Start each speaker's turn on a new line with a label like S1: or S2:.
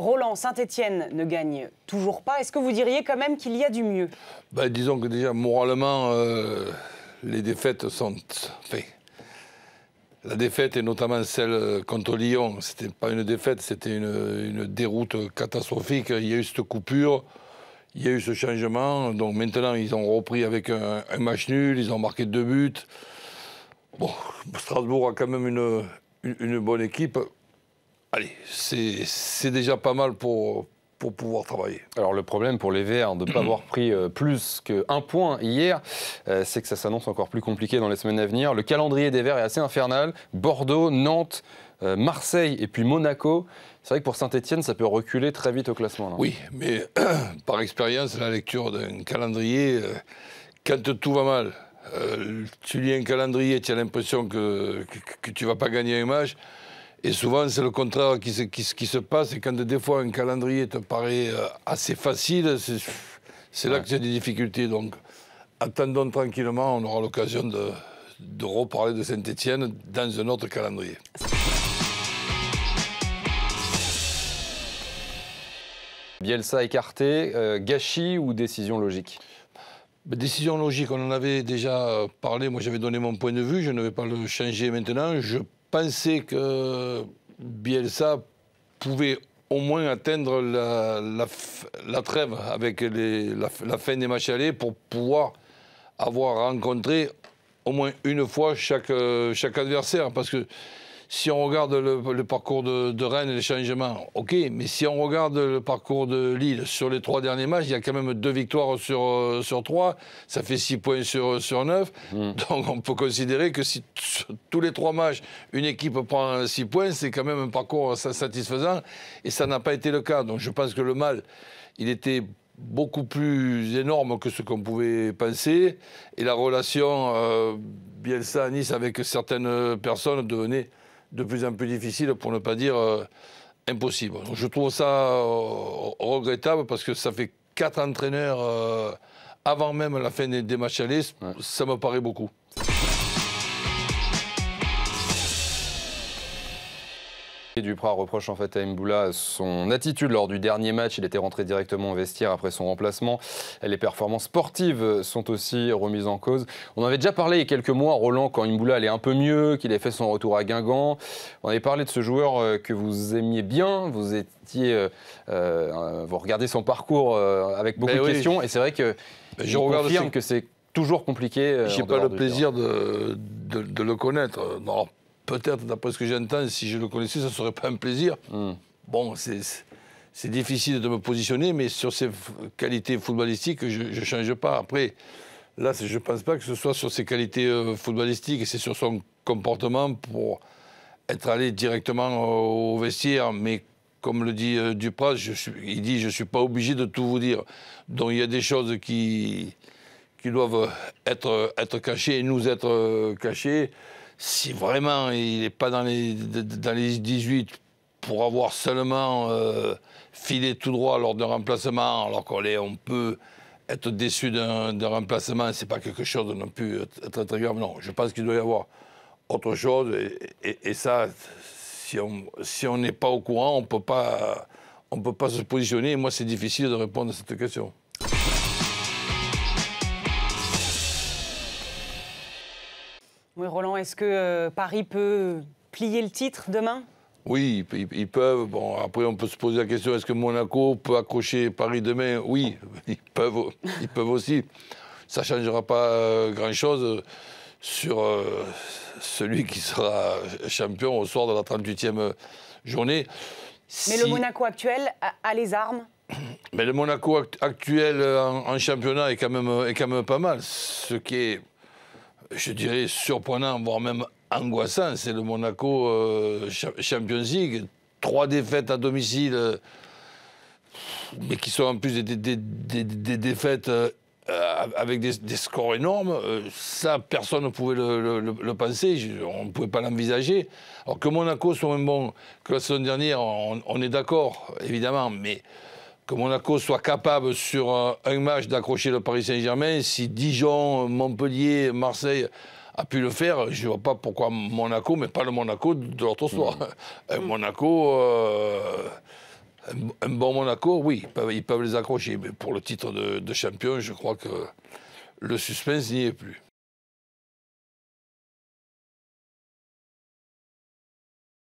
S1: Roland, Saint-Étienne ne gagne toujours pas. Est-ce que vous diriez quand même qu'il y a du mieux?
S2: Disons que déjà, moralement, les défaites sont... Enfin, la défaite, et notamment celle contre Lyon, c'était pas une défaite, c'était une déroute catastrophique. Il y a eu cette coupure, il y a eu ce changement. Donc maintenant, ils ont repris avec un match nul, ils ont marqué 2 buts. Bon, Strasbourg a quand même une bonne équipe. Allez, c'est déjà pas mal pour pouvoir travailler.
S3: Alors le problème pour les Verts de ne pas avoir pris plus qu'un point hier, c'est que ça s'annonce encore plus compliqué dans les semaines à venir. Le calendrier des Verts est assez infernal. Bordeaux, Nantes, Marseille et puis Monaco. C'est vrai que pour Saint-Étienne, ça peut reculer très vite au classement. Là.
S2: Oui, mais par expérience, la lecture d'un calendrier, quand tout va mal, tu lis un calendrier, tu as l'impression que tu ne vas pas gagner un match. Et souvent, c'est le contraire qui se passe. Et quand des fois, un calendrier te paraît assez facile, c'est là que tu as des difficultés. Donc, attendons tranquillement, on aura l'occasion de reparler de Saint-Étienne dans un autre calendrier.
S3: Bielsa écarté, gâchis ou décision logique?
S2: Décision logique, on en avait déjà parlé. Moi, j'avais donné mon point de vue. Je ne vais pas le changer maintenant. Je pensais que Bielsa pouvait au moins atteindre la trêve avec la fin des matchs allés pour pouvoir avoir rencontré au moins une fois chaque adversaire. Parce que si on regarde le parcours de Rennes et les changements, ok, mais si on regarde le parcours de Lille sur les 3 derniers matchs, il y a quand même 2 victoires sur 3, ça fait 6 points sur 9. Donc on peut considérer que si tous les 3 matchs, une équipe prend 6 points, c'est quand même un parcours satisfaisant, et ça n'a pas été le cas. Donc je pense que le mal, il était beaucoup plus énorme que ce qu'on pouvait penser, et la relation Bielsa-Nice avec certaines personnes devenait de plus en plus difficile, pour ne pas dire impossible. Donc je trouve ça regrettable, parce que ça fait 4 entraîneurs avant même la fin des matchs allés. Ouais. Ça me paraît beaucoup.
S3: Duprat reproche en fait à Mboula son attitude lors du dernier match. Il était rentré directement au vestiaire après son remplacement. Les performances sportives sont aussi remises en cause. On avait déjà parlé il y a quelques mois, Roland, quand Mboula allait un peu mieux, qu'il avait fait son retour à Guingamp. On avait parlé de ce joueur que vous aimiez bien. Vous regardez son parcours avec beaucoup de questions. Et c'est vrai que je confirme que c'est toujours compliqué.
S2: J'ai pas le plaisir de le connaître. Non. Peut-être, d'après ce que j'entends, si je le connaissais, ça ne serait pas un plaisir. Bon, c'est difficile de me positionner, mais sur ses qualités footballistiques, je ne change pas. Après, là, je ne pense pas que ce soit sur ses qualités footballistiques, c'est sur son comportement pour être allé directement au vestiaire. Mais comme le dit Duprat, il dit « je ne suis pas obligé de tout vous dire ». Donc il y a des choses qui doivent être cachées et nous être cachées. Si vraiment il n'est pas dans les 18 pour avoir seulement filé tout droit lors d'un remplacement, alors on peut être déçu d'un remplacement, c'est pas quelque chose non plus très, très grave. Non, je pense qu'il doit y avoir autre chose. Et ça, si on n'est pas au courant, on peut pas se positionner. Et moi, c'est difficile de répondre à cette question.
S1: Oui, Roland, est-ce que Paris peut plier le titre demain?
S2: Oui, ils peuvent. Bon, après, on peut se poser la question, est-ce que Monaco peut accrocher Paris demain? Oui, ils peuvent aussi. Ça ne changera pas grand-chose sur celui qui sera champion au soir de la 38e journée.
S1: Mais le Monaco actuel a les armes?
S2: Mais le Monaco actuel en championnat est quand même pas mal. Ce qui est, je dirais, surprenant, voire même angoissant, c'est le Monaco Champions League. 3 défaites à domicile, mais qui sont en plus des défaites avec des scores énormes. Ça, personne ne pouvait le penser, on ne pouvait pas l'envisager. Alors que Monaco soit moins bon que la saison dernière, on est d'accord, évidemment, mais que Monaco soit capable sur un match d'accrocher le Paris Saint-Germain, si Dijon, Montpellier, Marseille a pu le faire, je ne vois pas pourquoi Monaco, mais pas le Monaco de l'autre soir. Monaco Un bon Monaco, oui, ils peuvent les accrocher. Mais pour le titre de champion, je crois que le suspense n'y est plus.